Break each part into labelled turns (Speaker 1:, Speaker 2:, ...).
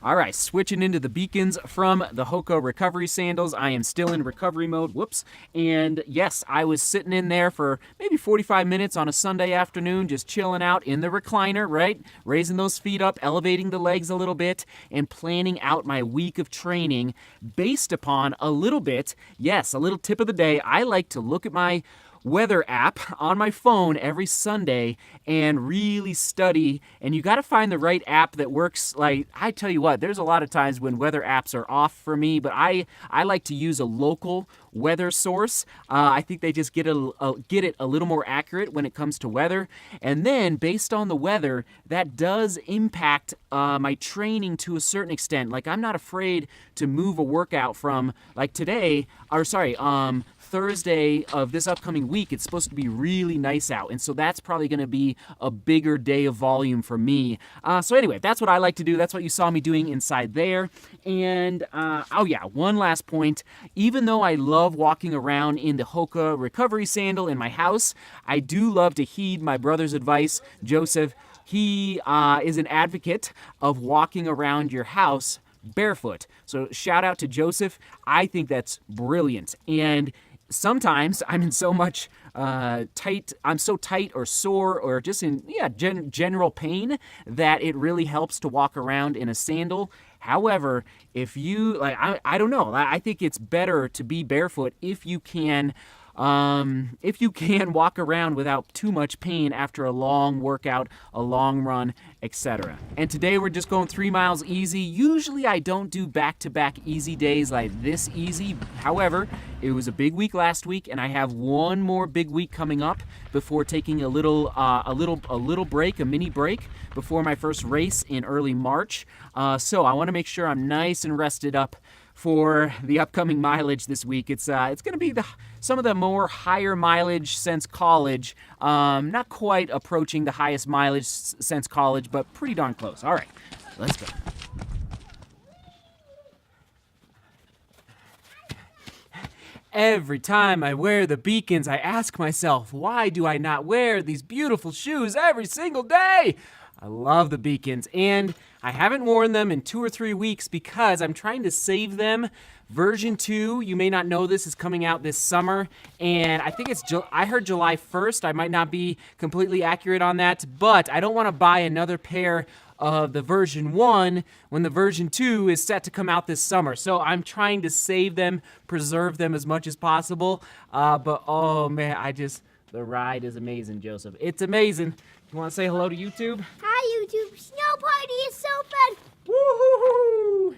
Speaker 1: All right, switching into the Beacons from the Hoka recovery sandals. I am still in recovery mode. Whoops. And yes, I was sitting in there for maybe 45 minutes on a Sunday afternoon, just chilling out in the recliner, right? Raising those feet up, elevating the legs a little bit, and planning out my week of training based upon a little bit. Yes, a little tip of the day. I like to look at my weather app on my phone every Sunday and really study. And you got to find the right app that works. Like, I tell you what, there's a lot of times when weather apps are off for me, but I like to use a local weather source. I think they just get it a little more accurate when it comes to weather. And then based on the weather, that does impact my training to a certain extent. Like, I'm not afraid to move a workout from, like, Thursday of this upcoming week. It's supposed to be really nice out, and so that's probably going to be a bigger day of volume for me. So anyway, that's what I like to do. That's what you saw me doing inside there. And one last point. Even though I love walking around in the Hoka recovery sandal in my house, I do love to heed my brother's advice. Joseph, he is an advocate of walking around your house barefoot. So shout out to Joseph. I think that's brilliant. And sometimes I'm in so much I'm so tight or sore or just in general pain that it really helps to walk around in a sandal. However, if you I don't know, I think it's better to be barefoot if you can walk around without too much pain after a long workout, a long run, etc. And today we're just going 3 miles easy. Usually I don't do back-to-back easy days like this easy. However, it was a big week last week, and I have one more big week coming up before taking a little break, a mini break before my first race in early March. So I want to make sure I'm nice and rested up for the upcoming mileage this week. It's going to be some of the more higher mileage since college. Not quite approaching the highest mileage since college, but pretty darn close. All right, let's go. Every time I wear the Beacons, I ask myself, why do I not wear these beautiful shoes every single day? I love the Beacons, and I haven't worn them in 2 or 3 weeks because I'm trying to save them. Version 2, you may not know this, is coming out this summer, and I think I heard July 1st. I might not be completely accurate on that, but I don't want to buy another pair of the version 1 when the version 2 is set to come out this summer. So I'm trying to save them, preserve them as much as possible. But oh man, the ride is amazing, Joseph. It's amazing. You want to say hello to YouTube?
Speaker 2: Hi, YouTube. Snow party is so fun.
Speaker 1: Woohoo!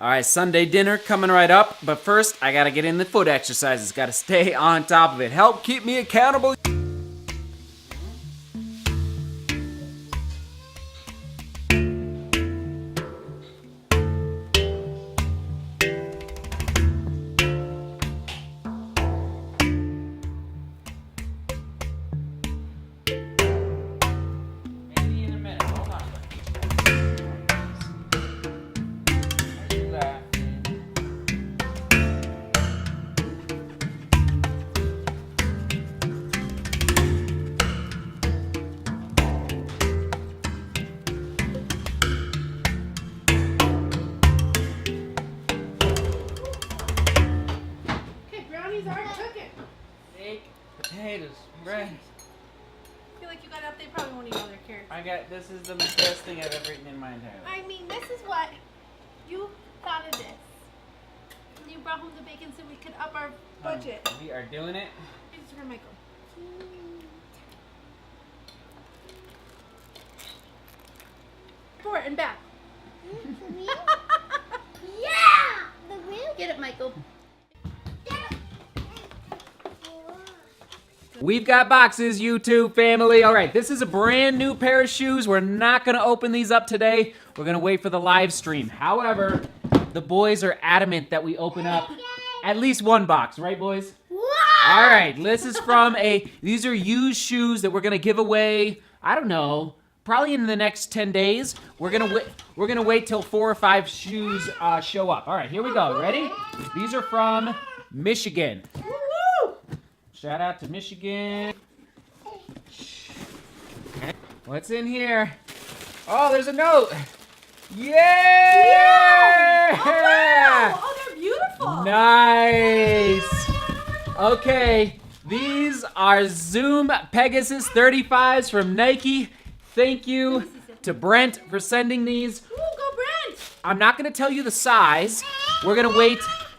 Speaker 1: All right, Sunday dinner coming right up. But first, I got to get in the foot exercises. Got to stay on top of it. Help keep me accountable. Potatoes, bread.
Speaker 3: I feel like you got up, they probably won't eat all their carrots.
Speaker 1: This is the best thing I've ever eaten in my entire life.
Speaker 3: I mean, this is what you thought of this. You brought home the bacon so we could up our budget.
Speaker 1: We are doing it.
Speaker 3: It's for Michael. Forward and back.
Speaker 2: Yeah! The real.
Speaker 3: Get it, Michael.
Speaker 1: We've got boxes, YouTube family. All right, this is a brand new pair of shoes. We're not going to open these up today. We're going to wait for the live stream. However, the boys are adamant that we open up at least one box. Right, boys? All right, this is these are used shoes that we're going to give away, I don't know, probably in the next 10 days. We're gonna wait till 4 or 5 shoes show up. All right, here we go. Ready? These are from Michigan. Shout out to Michigan. Okay. What's in here? Oh, there's a note. Yeah!
Speaker 3: Oh, wow. Oh, they're beautiful.
Speaker 1: Nice. Okay, these are Zoom Pegasus 35s from Nike. Thank you to Brent for sending these.
Speaker 3: Ooh, go Brent.
Speaker 1: I'm not going to tell you the size. We're going to wait.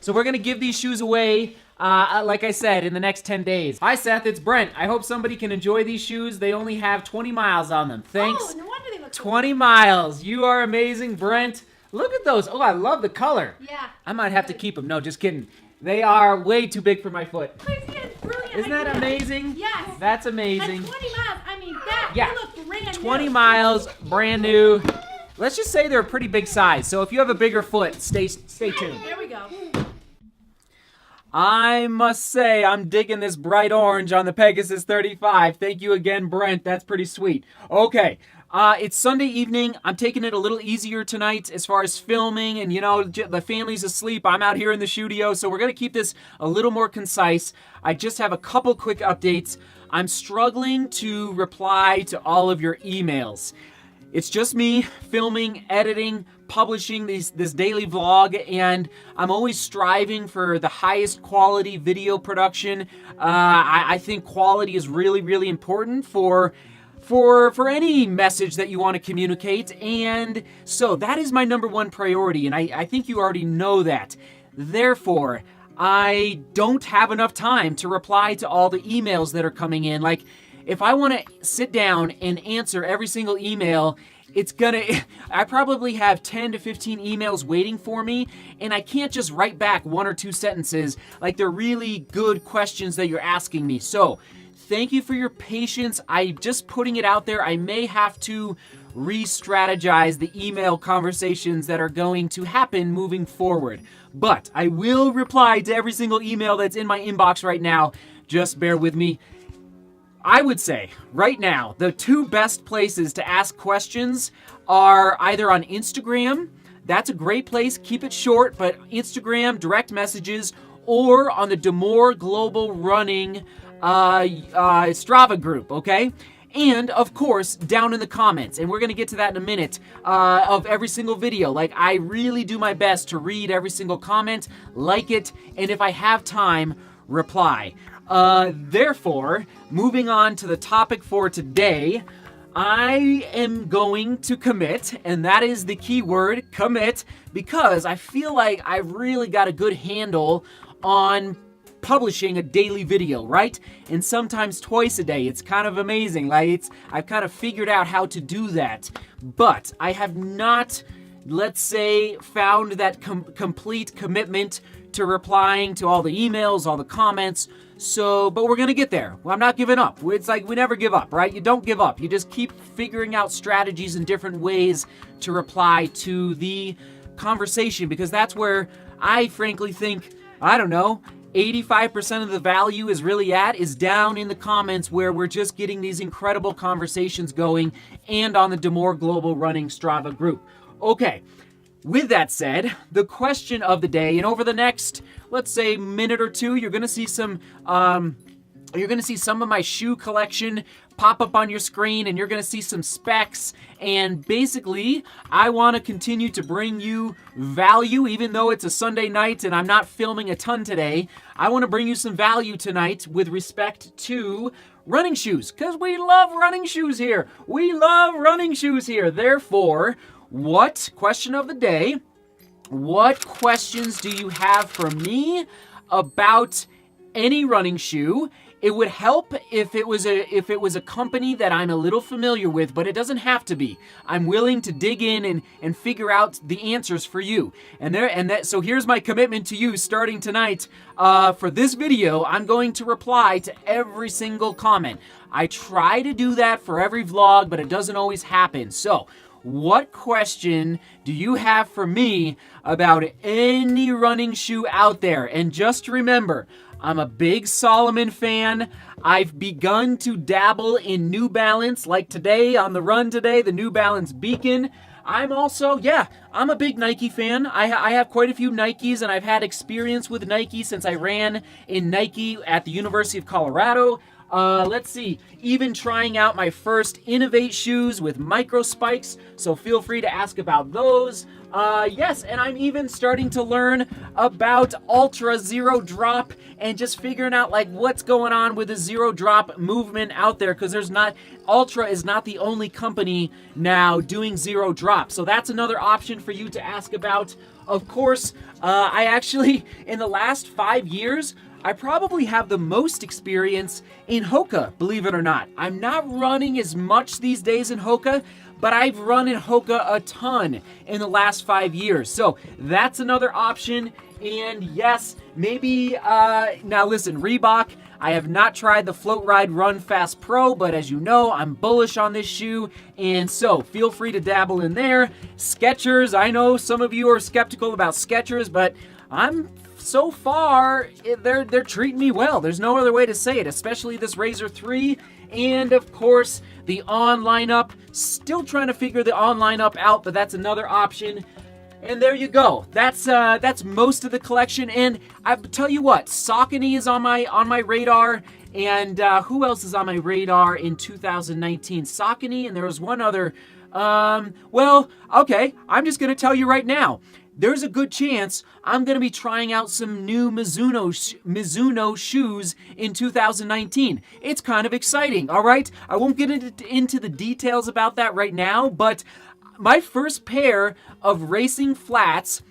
Speaker 1: So we're going to give these shoes away, like I said, in the next 10 days. Hi, Seth. It's Brent. I hope somebody can enjoy these shoes. They only have 20 miles on them. Thanks.
Speaker 3: Oh, no wonder they look so
Speaker 1: 20 miles. You are amazing, Brent. Look at those. Oh, I love the color.
Speaker 3: Yeah.
Speaker 1: I might have to keep them. No, just kidding. They are way too big for my foot.
Speaker 3: Crazy and brilliant.
Speaker 1: Isn't that
Speaker 3: idea.
Speaker 1: amazing?
Speaker 3: Yes.
Speaker 1: That's
Speaker 3: And
Speaker 1: amazing.
Speaker 3: 20 miles. I mean, that.
Speaker 1: Yeah.
Speaker 3: They look brand
Speaker 1: 20
Speaker 3: new.
Speaker 1: miles, brand new. Let's just say they're a pretty big size. So if you have a bigger foot, stay tuned.
Speaker 3: There we go.
Speaker 1: I must say, I'm digging this bright orange on the Pegasus 35. Thank you again, Brent. That's pretty sweet. Okay. It's Sunday evening. I'm taking it a little easier tonight as far as filming, and the family's asleep. I'm out here in the studio, so we're going to keep this a little more concise. I just have a couple quick updates. I'm struggling to reply to all of your emails. It's just me filming, editing, publishing this daily vlog, and I'm always striving for the highest quality video production. I think quality is really, really important for any message that you want to communicate, and so that is my number one priority, and I think you already know that. Therefore, I don't have enough time to reply to all the emails that are coming in. Like, if I want to sit down and answer every single email, I probably have 10 to 15 emails waiting for me, and I can't just write back 1 or 2 sentences. Like, they're really good questions that you're asking me. So, thank you for your patience. I'm just putting it out there. I may have to re-strategize the email conversations that are going to happen moving forward. But I will reply to every single email that's in my inbox right now. Just bear with me. I would say, right now, the 2 best places to ask questions are either on Instagram. That's a great place. Keep it short, but Instagram, direct messages, or on the Demore Global Running Strava group, okay? And, of course, down in the comments, and we're going to get to that in a minute, of every single video. Like, I really do my best to read every single comment, like it, and if I have time, reply. Therefore, moving on to the topic for today, I am going to commit, and that is the key word, commit, because I feel like I've really got a good handle on publishing a daily video, right? And sometimes twice a day. It's kind of amazing. Like, I've kind of figured out how to do that, but I have not, let's say, found that complete commitment to replying to all the emails, all the comments. So, but we're going to get there. Well, I'm not giving up. It's like we never give up, right? You don't give up. You just keep figuring out strategies and different ways to reply to the conversation, because that's where I frankly think, I don't know, 85% of the value is really is down in the comments, where we're just getting these incredible conversations going, and on the Demore Global Running Strava group. Okay. With that said, the question of the day, and over the next, let's say, minute or two, you're gonna see some of my shoe collection pop up on your screen, and you're gonna see some specs. And basically, I want to continue to bring you value, even though it's a Sunday night and I'm not filming a ton today. I want to bring you some value tonight with respect to running shoes, because we love running shoes here. We love running shoes here. Therefore, question of the day, what questions do you have for me about any running shoe? It would help if it was a company that I'm a little familiar with, but it doesn't have to be. I'm willing to dig in and figure out the answers for you. So here's my commitment to you starting tonight. For this video, I'm going to reply to every single comment. I try to do that for every vlog, but it doesn't always happen. So, what question do you have for me about any running shoe out there? And just remember, I'm a big Salomon fan. I've begun to dabble in New Balance, like today on the run today, the New Balance Beacon. I'm a big Nike fan. I have quite a few Nikes, and I've had experience with Nike since I ran in Nike at the University of Colorado. Let's see, even trying out my first Innovate shoes with micro spikes, so feel free to ask about those. Yes, and I'm even starting to learn about Ultra Zero Drop and just figuring out like what's going on with the zero drop movement out there, because Ultra is not the only company now doing zero drop. So that's another option for you to ask about. Of course, I actually, in the last 5 years, I probably have the most experience in Hoka, believe it or not. I'm not running as much these days in Hoka, but I've run in Hoka a ton in the last 5 years. So that's another option. And yes, maybe, now listen, Reebok, I have not tried the Float Ride Run Fast Pro, but as you know, I'm bullish on this shoe, and so feel free to dabble in there. Skechers, I know some of you are skeptical about Skechers, but so far, they're treating me well. There's no other way to say it, especially this Razor 3. And of course, the On lineup. Still trying to figure the On lineup out, but that's another option. And there you go. That's most of the collection. And I tell you what, Saucony is on my radar. And who else is on my radar in 2019? Saucony, and there was one other. Well, okay, I'm just gonna tell you right now. There's a good chance I'm going to be trying out some new Mizuno shoes in 2019. It's kind of exciting, all right? I won't get into the details about that right now, but my first pair of racing flats,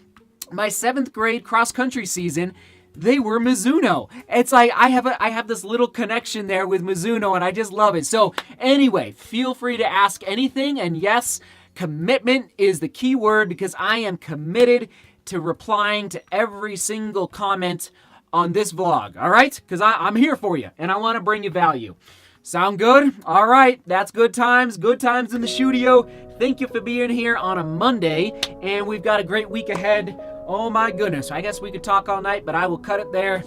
Speaker 1: my 7th grade cross-country season, they were Mizuno. It's like I have this little connection there with Mizuno, and I just love it. So anyway, feel free to ask anything, and yes, commitment is the key word, because I am committed to replying to every single comment on this vlog, all right? Because I'm here for you, and I want to bring you value. Sound good? All right, that's good times in the studio. Thank you for being here on a Monday, and we've got a great week ahead. Oh my goodness, I guess we could talk all night, but I will cut it there.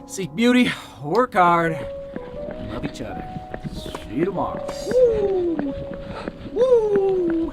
Speaker 1: Seek beauty, work hard, and love each other. See you tomorrow. Woo! Woo!